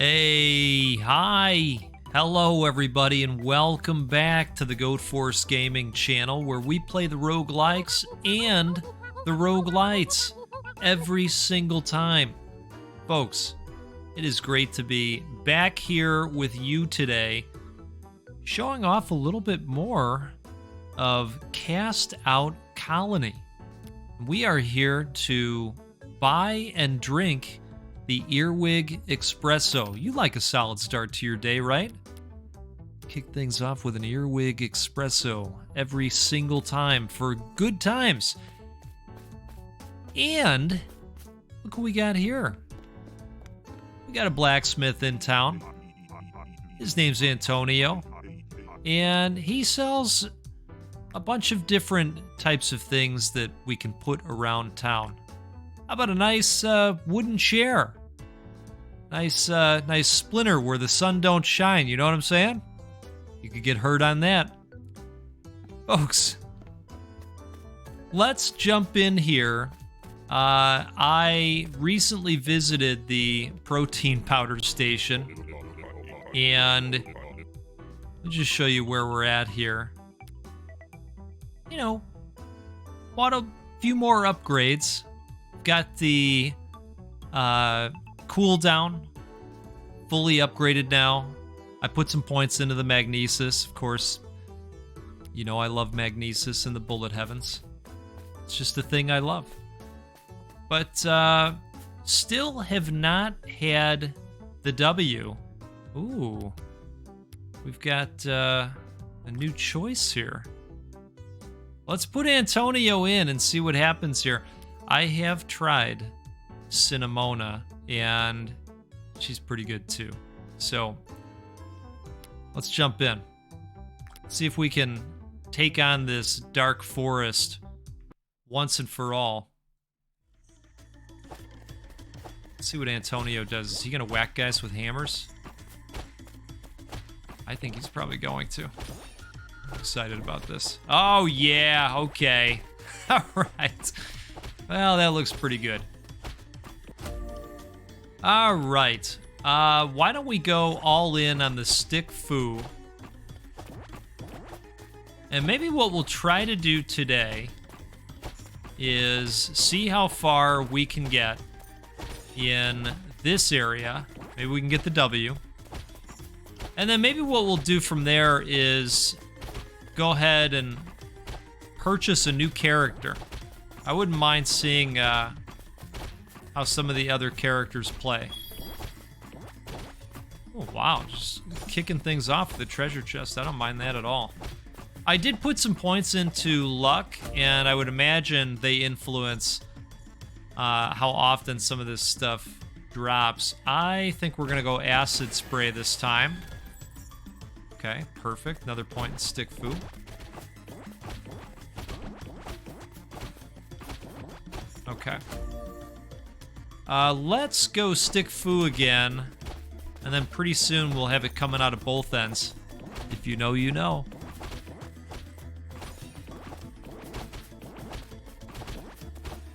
Hey, hi, hello everybody, and welcome back to the Goat Force Gaming channel, where we play the roguelikes and the roguelites every single time. Folks, it is great to be back here with you today, showing off a little bit more of Cast Out Colony. We are here to buy and drink the Earwig Espresso. You like a solid start to your day, right? Kick things off with an Earwig Espresso every single time for good times. And look what we got here. We got a blacksmith in town. His name's Antonio. And he sells a bunch of different types of things that we can put around town. How about a nice wooden chair? Nice splinter where the sun don't shine, you know what I'm saying? You could get hurt on that. Folks, let's jump in here. I recently visited the protein powder station, and let me just show you where we're at here. You know, bought a few more upgrades. Got the cooldown fully upgraded now. I put some points into the magnesis. Of course, you know I love magnesis in the bullet heavens. It's just the thing I love. But still have not had the W. Ooh. We've got a new choice here. Let's put Antonio in and see what happens here. I have tried Cinnamona, and she's pretty good too. So let's jump in. See if we can take on this dark forest once and for all. Let's see what Antonio does. Is he gonna whack guys with hammers? I think he's probably going to. I'm excited about this. Oh yeah, okay. All right. Well, that looks pretty good. All right. Why don't we go all in on the stick foo? And maybe what we'll try to do today is see how far we can get in this area. Maybe we can get the W. And then maybe what we'll do from there is go ahead and purchase a new character. I wouldn't mind seeing how some of the other characters play. Oh, wow. Just kicking things off with the treasure chest. I don't mind that at all. I did put some points into luck, and I would imagine they influence how often some of this stuff drops. I think we're going to go acid spray this time. Okay, perfect. Another point in stick foo. Okay. Let's go stick foo again, and then pretty soon we'll have it coming out of both ends. If you know, you know.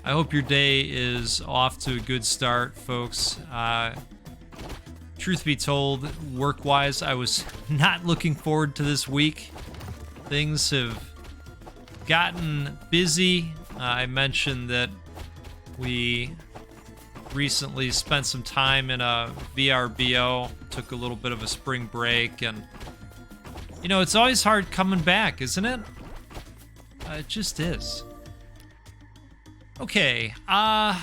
I hope your day is off to a good start, folks. Truth be told, work-wise, I was not looking forward to this week. Things have gotten busy. I mentioned that we recently spent some time in a VRBO, took a little bit of a spring break, and you know, it's always hard coming back, isn't it? It just is. Okay,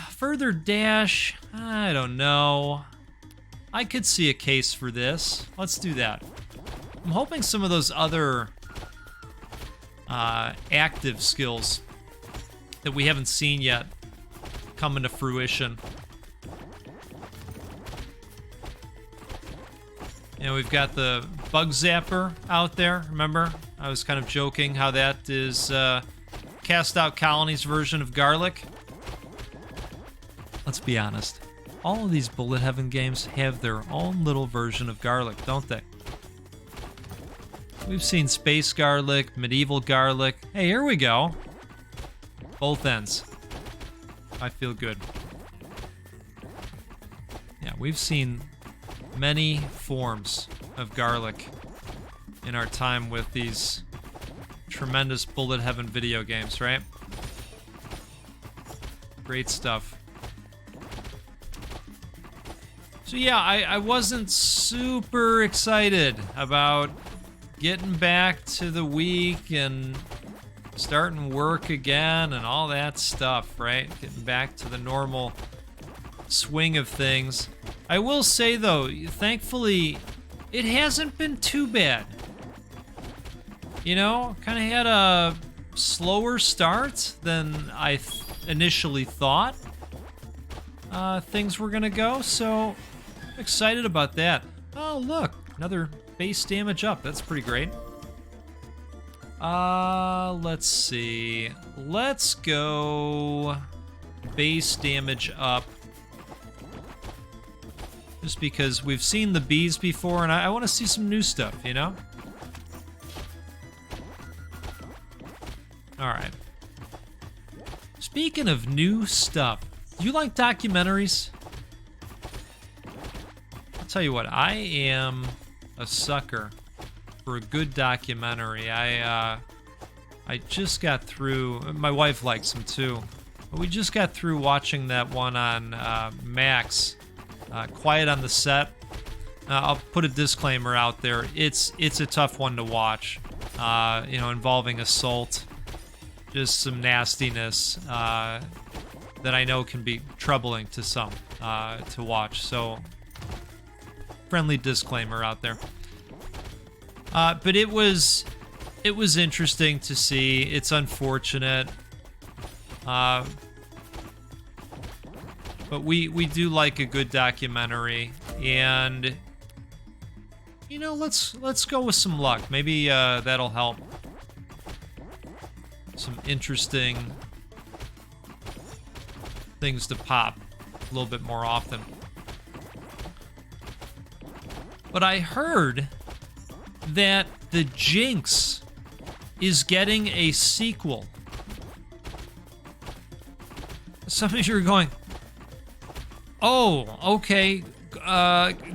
further dash, I don't know. I could see a case for this. Let's do that. I'm hoping some of those other active skills that we haven't seen yet come into fruition. You know, we've got the bug zapper out there, remember? I was kind of joking how that is Cast Out Colony's version of garlic. Let's be honest. All of these bullet heaven games have their own little version of garlic, don't they? We've seen space garlic, medieval garlic. Hey, here we go. Both ends. I feel good. Yeah, we've seen many forms of garlic in our time with these tremendous bullet heaven video games, right? Great stuff. So yeah, I wasn't super excited about getting back to the week and starting work again and all that stuff, right? Getting back to the normal swing of things. I will say though, thankfully, it hasn't been too bad. You know, kind of had a slower start than I initially thought things were gonna go, so I'm excited about that. Oh look, another base damage up. That's pretty great. Let's see. Let's go base damage up. Just because we've seen the bees before, and I want to see some new stuff, you know? Alright. Speaking of new stuff, do you like documentaries? I'll tell you what, I am a sucker for a good documentary. I just got through, my wife likes them too, but we just got through watching that one on Max, Quiet on the Set. I'll put a disclaimer out there. It's a tough one to watch, you know, involving assault, just some nastiness that I know can be troubling to some to watch. So, friendly disclaimer out there. But it was interesting to see. It's unfortunate, but we do like a good documentary, and you know, let's go with some luck. Maybe that'll help. Some interesting things to pop a little bit more often. But I heard that The Jinx is getting a sequel. Some of you are going, oh, okay,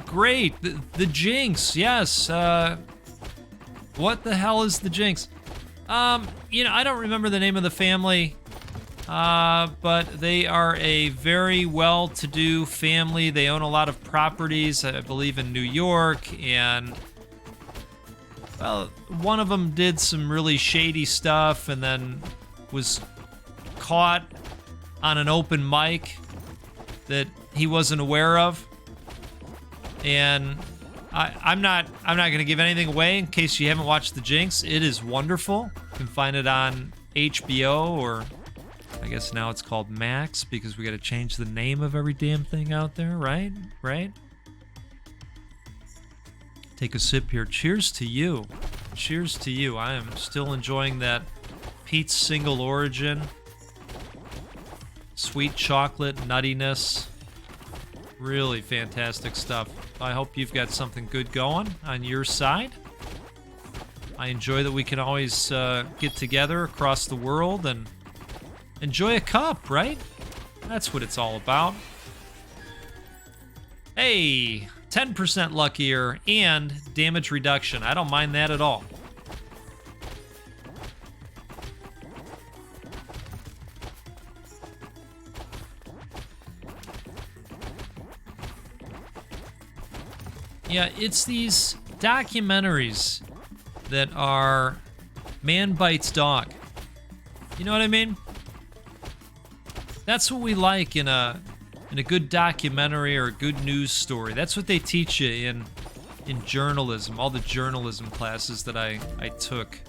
great, the Jinx, yes. What the hell is The Jinx? You know, I don't remember the name of the family, but they are a very well-to-do family. They own a lot of properties, I believe, in New York, and well, one of them did some really shady stuff and then was caught on an open mic that he wasn't aware of. And I'm not going to give anything away in case you haven't watched The Jinx. It is wonderful. You can find it on HBO, or I guess now it's called Max, because we got to change the name of every damn thing out there, right? Right? Take a sip here. Cheers to you. Cheers to you. I am still enjoying that Pete's Single Origin. Sweet chocolate nuttiness. Really fantastic stuff. I hope you've got something good going on your side. I enjoy that we can always get together across the world and enjoy a cup, right? That's what it's all about. Hey, 10% luckier and damage reduction. I don't mind that at all. Yeah, it's these documentaries that are man bites dog. You know what I mean? That's what we like in a good documentary or a good news story. That's what they teach you in journalism, all the journalism classes that I took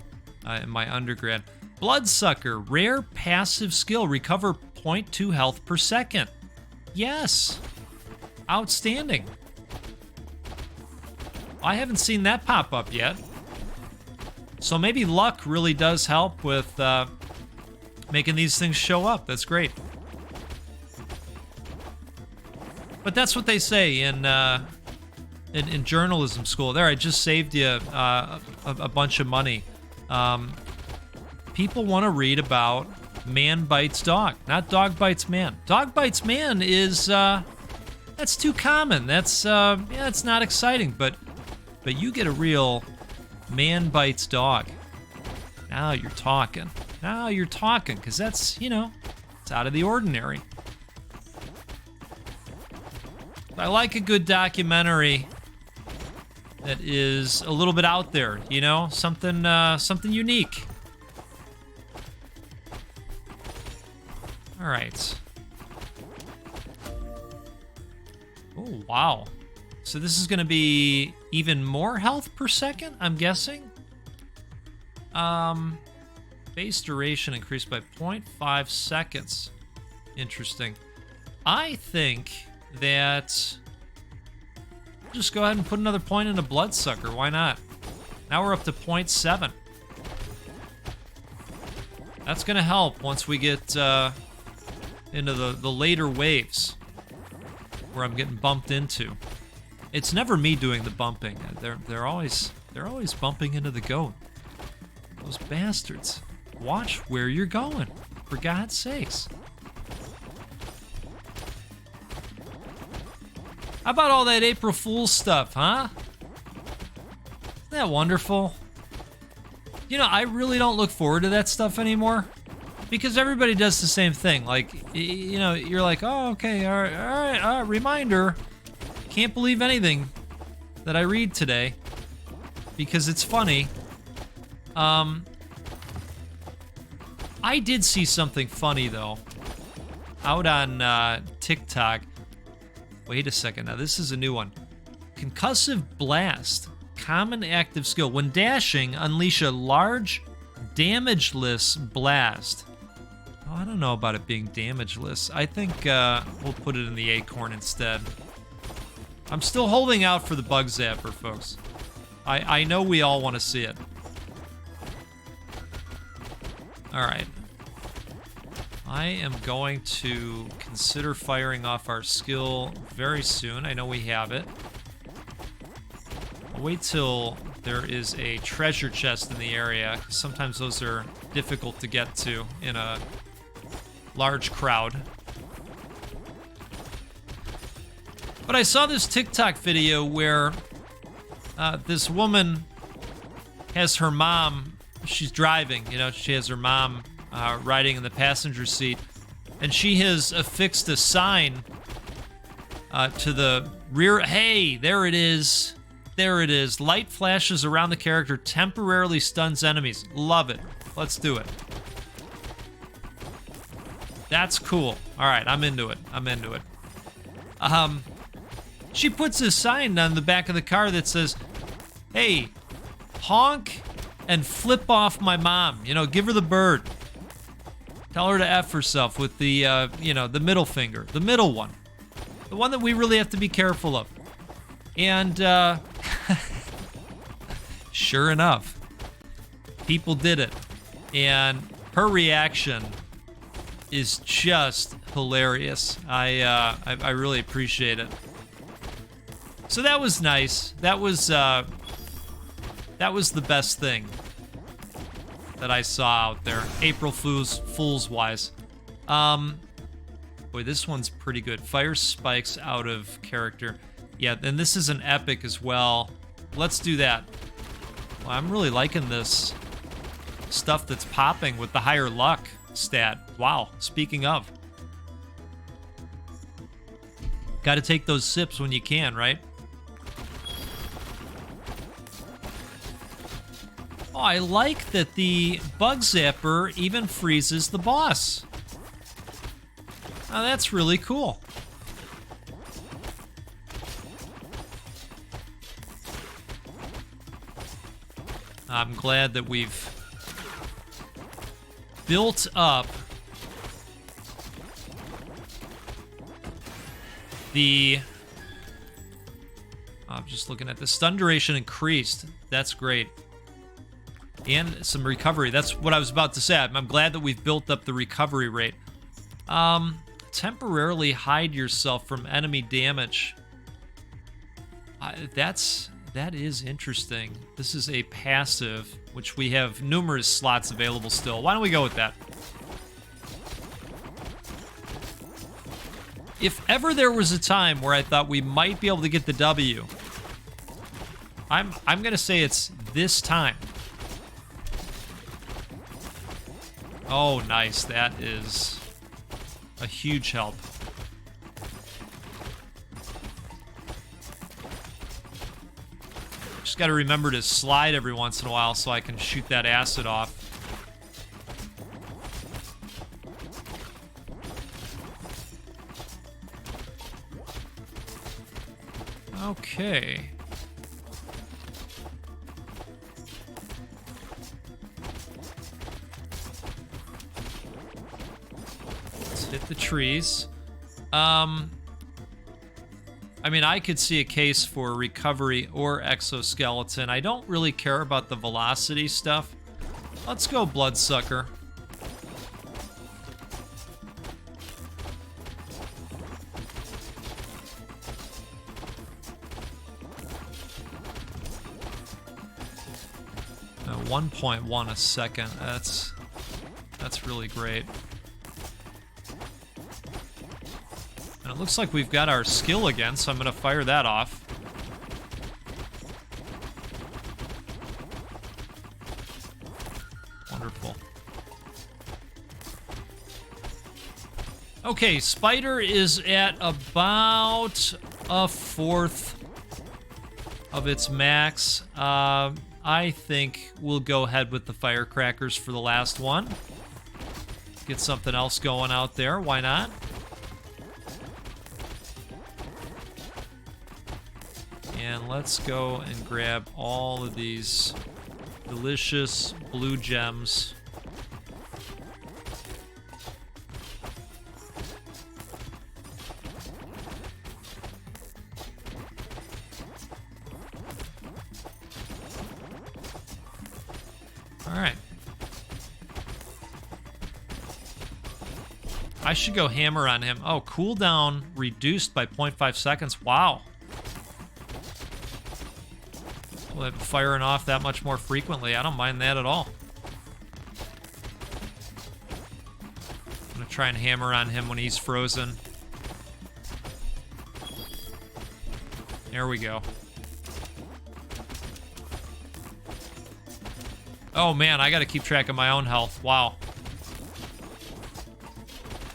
in my undergrad. Bloodsucker, rare passive skill, recover 0.2 health per second. Yes, outstanding. I haven't seen that pop up yet. So maybe luck really does help with making these things show up. That's great. But that's what they say in journalism school. There, I just saved you a bunch of money. People want to read about man bites dog, not dog bites man. Dog bites man is That's too common. That's yeah, it's not exciting, but you get a real man bites dog. Now you're talking. Now you're talking, because that's, you know, it's out of the ordinary. I like a good documentary that is a little bit out there, you know, something unique. All right. Oh, wow. So this is going to be even more health per second, I'm guessing. Base duration increased by 0.5 seconds. Interesting. I think that just go ahead and put another point in a bloodsucker. Why not? Now we're up to 0.7. That's going to help once we get into the later waves where I'm getting bumped into. It's never me doing the bumping. They're always bumping into the goat. Those bastards. Watch where you're going, for God's sakes. How about all that April Fool's stuff, huh? Isn't that wonderful? You know, I really don't look forward to that stuff anymore, because everybody does the same thing. Like, you know, you're like, oh, okay, all right, reminder. Can't believe anything that I read today, because it's funny. I did see something funny, though, out on TikTok. Wait a second. Now, this is a new one. Concussive Blast. Common active skill. When dashing, unleash a large, damageless blast. Oh, I don't know about it being damageless. I think we'll put it in the acorn instead. I'm still holding out for the bug zapper, folks. I know we all want to see it. All right. I am going to consider firing off our skill very soon. I know we have it. I'll wait till there is a treasure chest in the area, because sometimes those are difficult to get to in a large crowd. But I saw this TikTok video where this woman has her mom. She's driving, you know, she has her mom riding in the passenger seat, and she has affixed a sign to the rear. Hey, there it is. There it is. Light flashes around the character, temporarily stuns enemies. Love it. Let's do it. That's cool. All right, I'm into it. I'm into it. She puts a sign on the back of the car that says, hey, honk and flip off my mom. You know, give her the bird. Tell her to F herself with the, you know, the middle finger. The middle one. The one that we really have to be careful of. And, sure enough, people did it. And her reaction is just hilarious. I really appreciate it. So that was nice. That was the best thing that I saw out there, April Fool's wise. Boy, this one's pretty good. Fire spikes out of character. Yeah, and this is an epic as well. Let's do that. Well, I'm really liking this stuff that's popping with the higher luck stat. Wow, speaking of. Got to take those sips when you can, right? Oh, I like that the bug zapper even freezes the boss. Oh, that's really cool. I'm glad that we've built up the... I'm just looking at the stun duration increased. That's great. And some recovery. That's what I was about to say. I'm glad that we've built up the recovery rate. Temporarily hide yourself from enemy damage. That is interesting. This is a passive, which we have numerous slots available still. Why don't we go with that? If ever there was a time where I thought we might be able to get the W, I'm gonna say it's this time. Oh, nice. That is a huge help. Just got to remember to slide every once in a while so I can shoot that acid off. Okay. Let's hit the trees. I mean, I could see a case for recovery or exoskeleton. I don't really care about the velocity stuff. Let's go bloodsucker. Now, 1.1 a second. That's really great. And it looks like we've got our skill again, so I'm going to fire that off. Wonderful. Okay, Spider is at about a fourth of its max. I think we'll go ahead with the firecrackers for the last one. Get something else going out there. Why not? And let's go and grab all of these delicious blue gems. All right. I should go hammer on him. Oh, cooldown reduced by 0.5 seconds. Wow. We'll have firing off that much more frequently. I don't mind that at all. I'm going to try and hammer on him when he's frozen. There we go. Oh man, I got to keep track of my own health. Wow.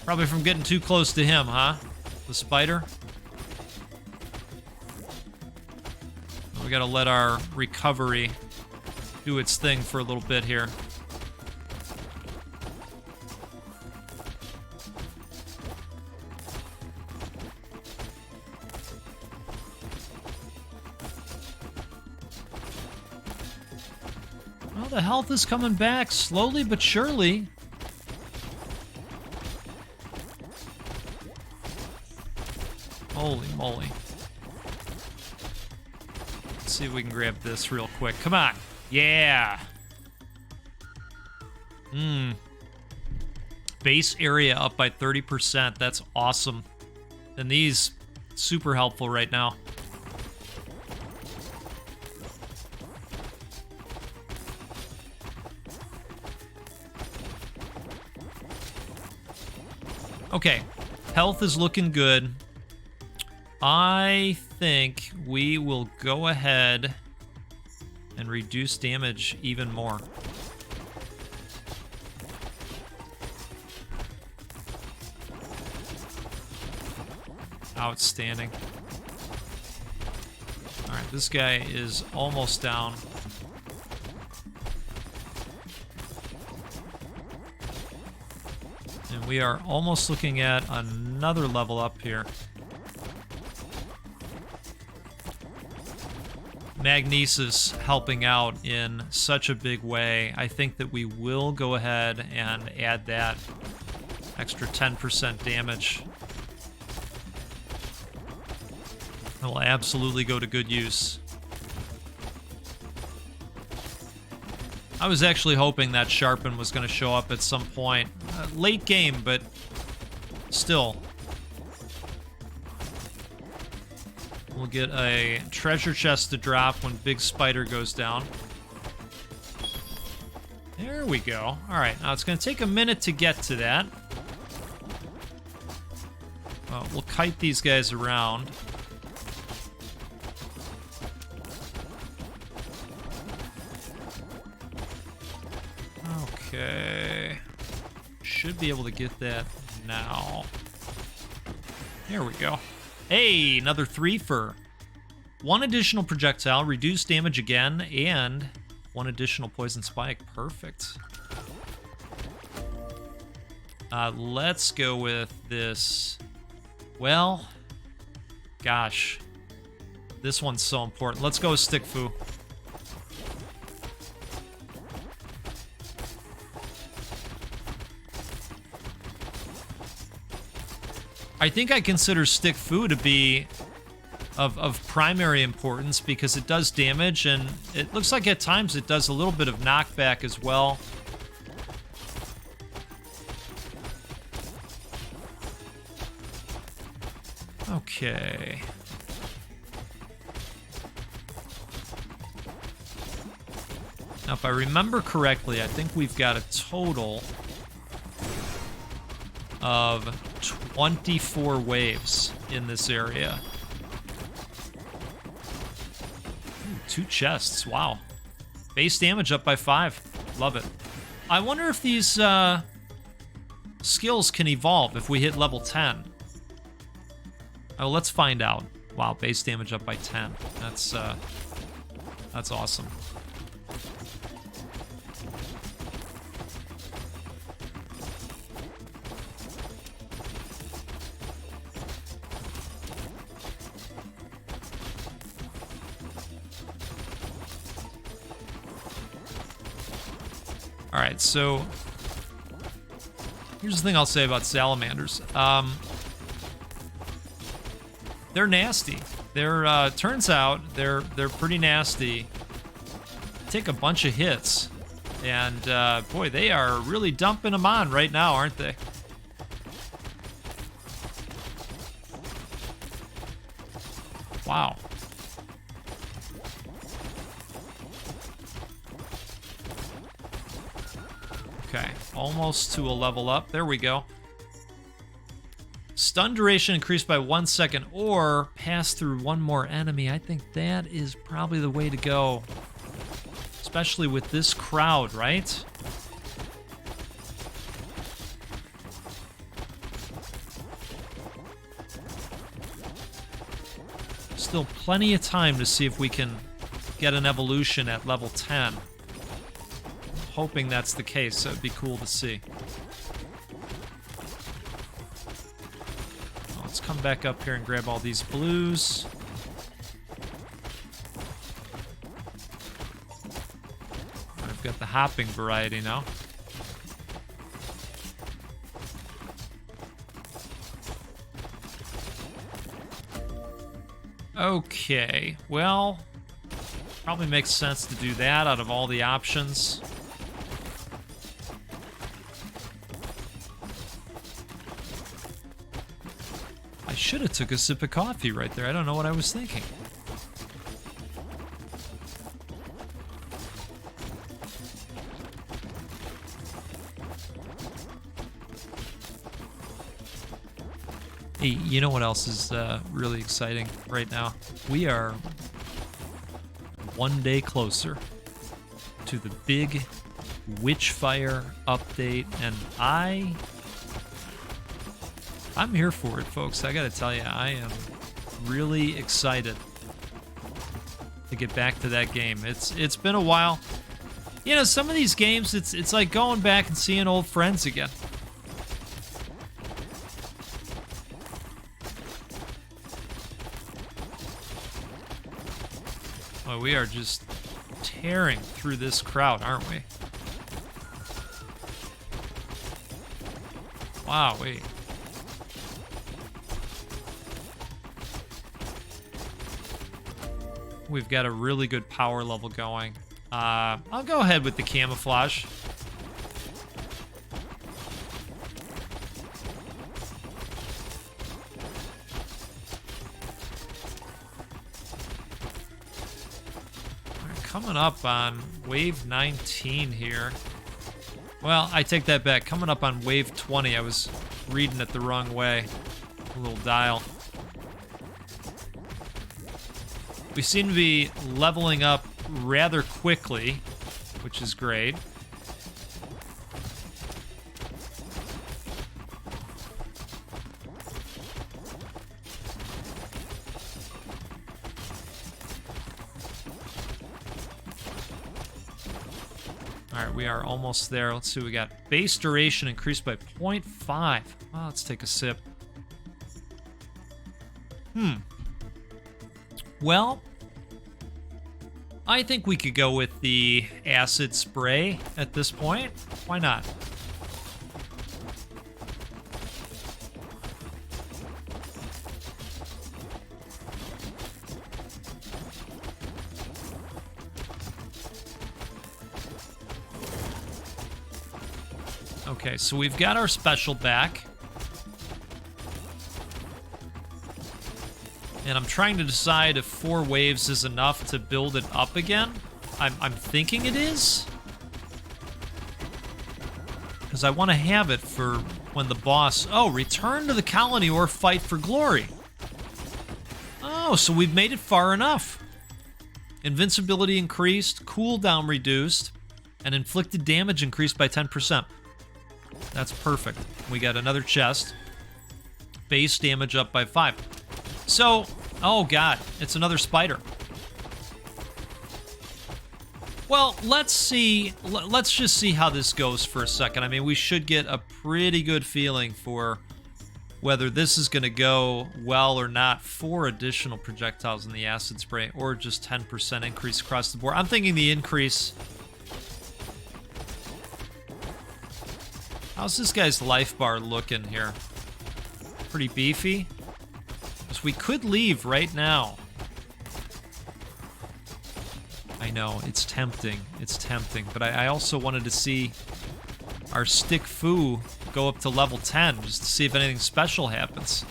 Probably from getting too close to him, huh? The spider. We gotta let our recovery do its thing for a little bit here. Well, the health is coming back slowly but surely. Holy moly. See if we can grab this real quick. Come on. Yeah. Base area up by 30%. That's awesome. And these, super helpful right now. Okay. Health is looking good. I think we will go ahead and reduce damage even more. Outstanding. All right, this guy is almost down. And we are almost looking at another level up here. Magnesis helping out in such a big way. I think that we will go ahead and add that extra 10% damage. It will absolutely go to good use. I was actually hoping that Sharpen was going to show up at some point. Late game, but still. We'll get a treasure chest to drop when Big Spider goes down. There we go. All right, now it's going to take a minute to get to that. We'll kite these guys around. Okay. Should be able to get that now. There we go. Hey, another 3 for 1 additional projectile, reduced damage again, and 1 additional poison spike. Perfect. Let's go with this. Well, gosh. This one's so important. Let's go with Stick Fu. I think I consider Stick Fu to be of primary importance because it does damage, and it looks like at times it does a little bit of knockback as well. Okay. Now, if I remember correctly, I think we've got a total of 24 waves in this area. Ooh, 2 chests, wow. Base damage up by 5, love it. I wonder if these skills can evolve if we hit level 10. Oh, let's find out. Wow, base damage up by 10. That's awesome. All right, so here's the thing I'll say about salamanders. They're nasty. They're turns out they're pretty nasty. Take a bunch of hits, and boy, they are really dumping them on right now, aren't they? Wow. Okay, almost to a level up. There we go. Stun duration increased by 1 second or pass through 1 more enemy. I think that is probably the way to go. Especially with this crowd, right? Still plenty of time to see if we can get an evolution at level 10. Hoping that's the case, so it'd be cool to see. Let's come back up here and grab all these blues. I've got the hopping variety now. Okay, well, probably makes sense to do that out of all the options. I should have took a sip of coffee right there. I don't know what I was thinking. Hey, you know what else is really exciting right now? We are 1 day closer to the big Witchfire update, and I'm here for it, folks. I gotta tell you, I am really excited to get back to that game. It's been a while. You know, some of these games, it's like going back and seeing old friends again. Oh, we are just tearing through this crowd, aren't we? Wow, wait. We've got a really good power level going. I'll go ahead with the camouflage. We're coming up on wave 19 here. Well, I take that back. Coming up on wave 20. I was reading it the wrong way. A little dial. We seem to be leveling up rather quickly, which is great. All right, we are almost there. Let's see what we got. Base duration increased by 0.5. Well, let's take a sip. Well, I think we could go with the acid spray at this point. Why not? Okay, so we've got our special back. And I'm trying to decide if 4 waves is enough to build it up again. I'm thinking it is. Because I want to have it for when the boss... Oh, return to the colony or fight for glory. Oh, so we've made it far enough. Invincibility increased, cooldown reduced, and inflicted damage increased by 10%. That's perfect. We got another chest. Base damage up by 5. So, oh god, it's another spider. Well, let's see. Let's just see how this goes for a second. I mean, we should get a pretty good feeling for whether this is going to go well or not. 4 additional projectiles in the acid spray, or just 10% increase across the board. I'm thinking the increase... How's this guy's life bar looking here? Pretty beefy? We could leave right now. I know, it's tempting. It's tempting. But I also wanted to see our stick foo go up to level 10, just to see if anything special happens.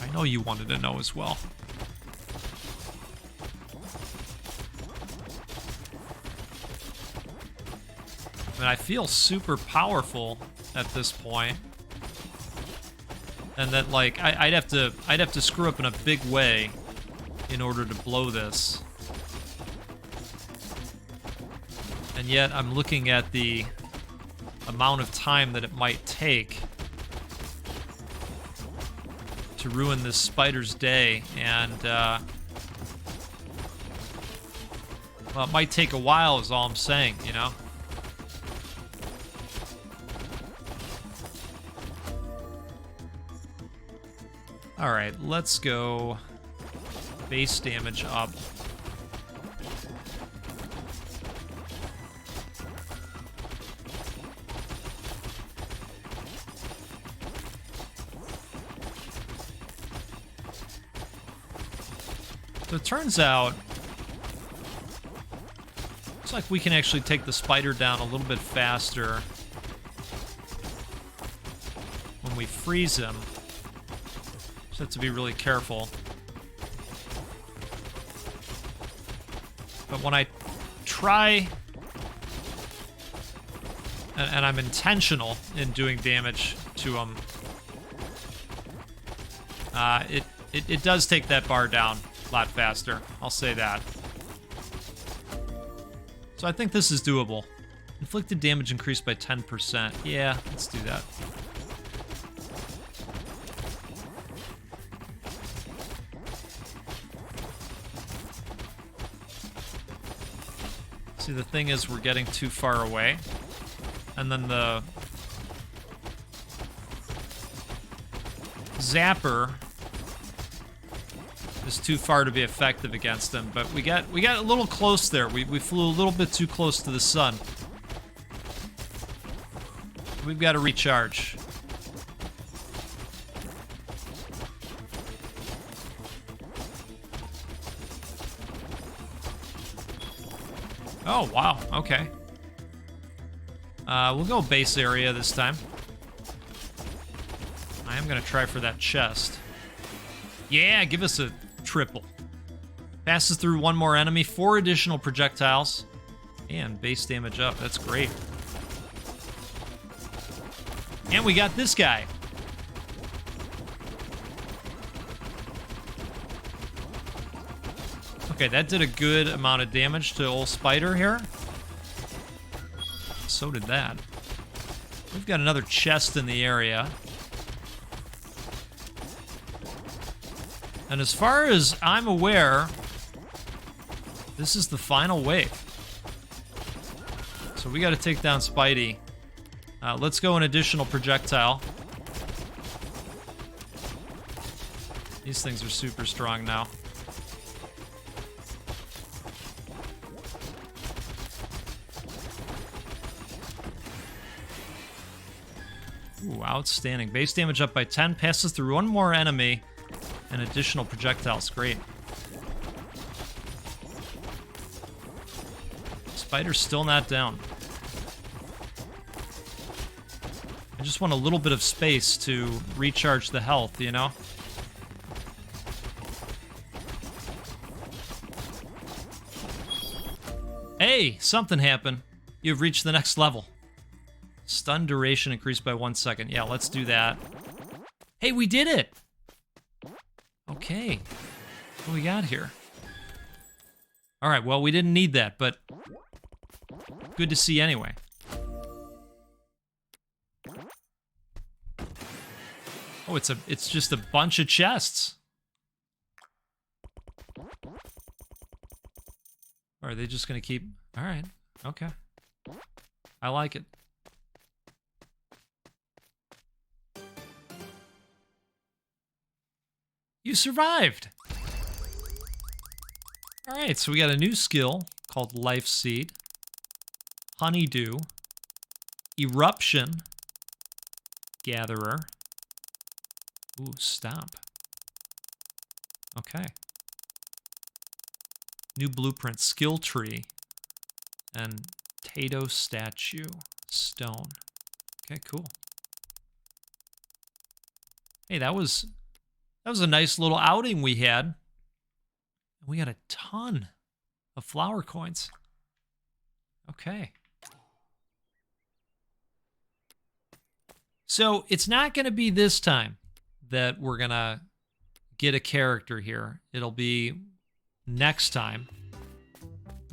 I know you wanted to know as well. I mean, I feel super powerful at this point. And that, like, I'd have to screw up in a big way in order to blow this. And yet I'm looking at the amount of time that it might take to ruin this spider's day, and well, it might take a while is all I'm saying, you know? Alright, let's go base damage up. So it turns out, looks like we can actually take the spider down a little bit faster when we freeze him. Just have to be really careful. But when I try, and I'm intentional in doing damage to him, it does take that bar down a lot faster. I'll say that. So I think this is doable. Inflicted damage increased by 10%. Yeah, let's do that. See, the thing is, we're getting too far away. And then the zapper is too far to be effective against them. But we got a little close there. We flew a little bit too close to the sun. We've got to recharge. Oh, wow. Okay. We'll go base area this time. I am going to try for that chest. Yeah, give us a triple. Passes through 1 more enemy, 4 additional projectiles, and base damage up. That's great. And we got this guy. Okay, that did a good amount of damage to old Spider here. So did that. We've got another chest in the area. And as far as I'm aware, this is the final wave. So we got to take down Spidey. Let's go an additional projectile. These things are super strong now. Ooh, outstanding. Base damage up by 10. Passes through one more enemy. And additional projectiles. Great. Spider's still not down. I just want a little bit of space to recharge the health, you know? Hey, something happened. You've reached the next level. Stun duration increased by 1 second. Yeah, let's do that. Hey, we did it! Okay. What do we got here? Alright, well, we didn't need that, but good to see anyway. Oh, it's just a bunch of chests. Or are they just gonna keep... Alright, okay. I like it. You survived! Alright, so we got a new skill called Life Seed. Honeydew. Eruption. Gatherer. Ooh, Stomp. Okay. New blueprint, Skill Tree. And Tato Statue. Stone. Okay, cool. Hey, that was a nice little outing we had. We got a ton of flower coins. Okay. So it's not going to be this time that we're going to get a character here. It'll be next time.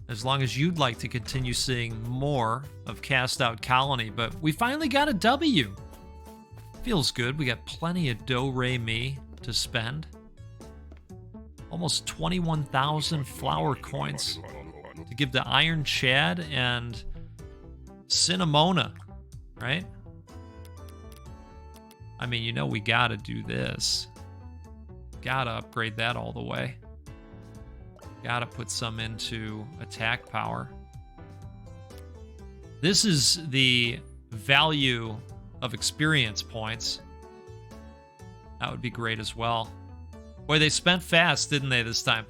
As long as you'd like to continue seeing more of Cast Out Colony. But we finally got a W. Feels good. We got plenty of Do-Re-Mi to spend. Almost 21,000 flower coins to give to Iron Chad and Cinnamona, right? I mean, you know we gotta do this. Gotta upgrade that all the way. Gotta put some into attack power. This is the value of experience points. That would be great as well. Boy, they spent fast, didn't they, this time?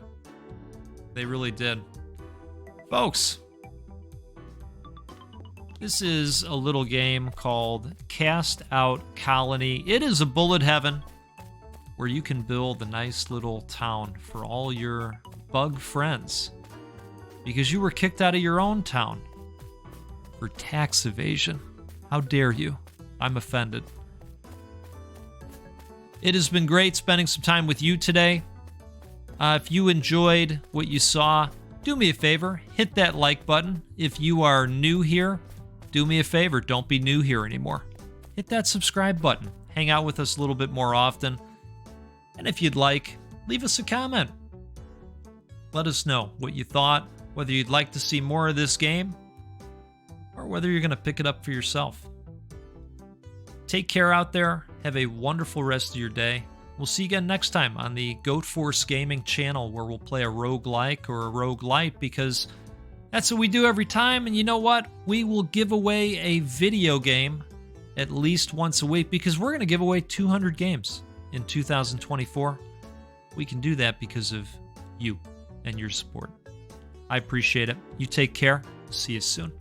They really did. Folks, this is a little game called Cast Out Colony. It is a bullet heaven where you can build a nice little town for all your bug friends because you were kicked out of your own town for tax evasion. How dare you? I'm offended. It has been great spending some time with you today. If you enjoyed what you saw, do me a favor, hit that like button. If you are new here, do me a favor, don't be new here anymore. Hit that subscribe button. Hang out with us a little bit more often. And if you'd like, leave us a comment. Let us know what you thought, whether you'd like to see more of this game, or whether you're going to pick it up for yourself. Take care out there. Have a wonderful rest of your day. We'll see you again next time on the Goat Force Gaming channel where we'll play a roguelike or a roguelite because that's what we do every time. And you know what? We will give away a video game at least once a week because we're going to give away 200 games in 2024. We can do that because of you and your support. I appreciate it. You take care. See you soon.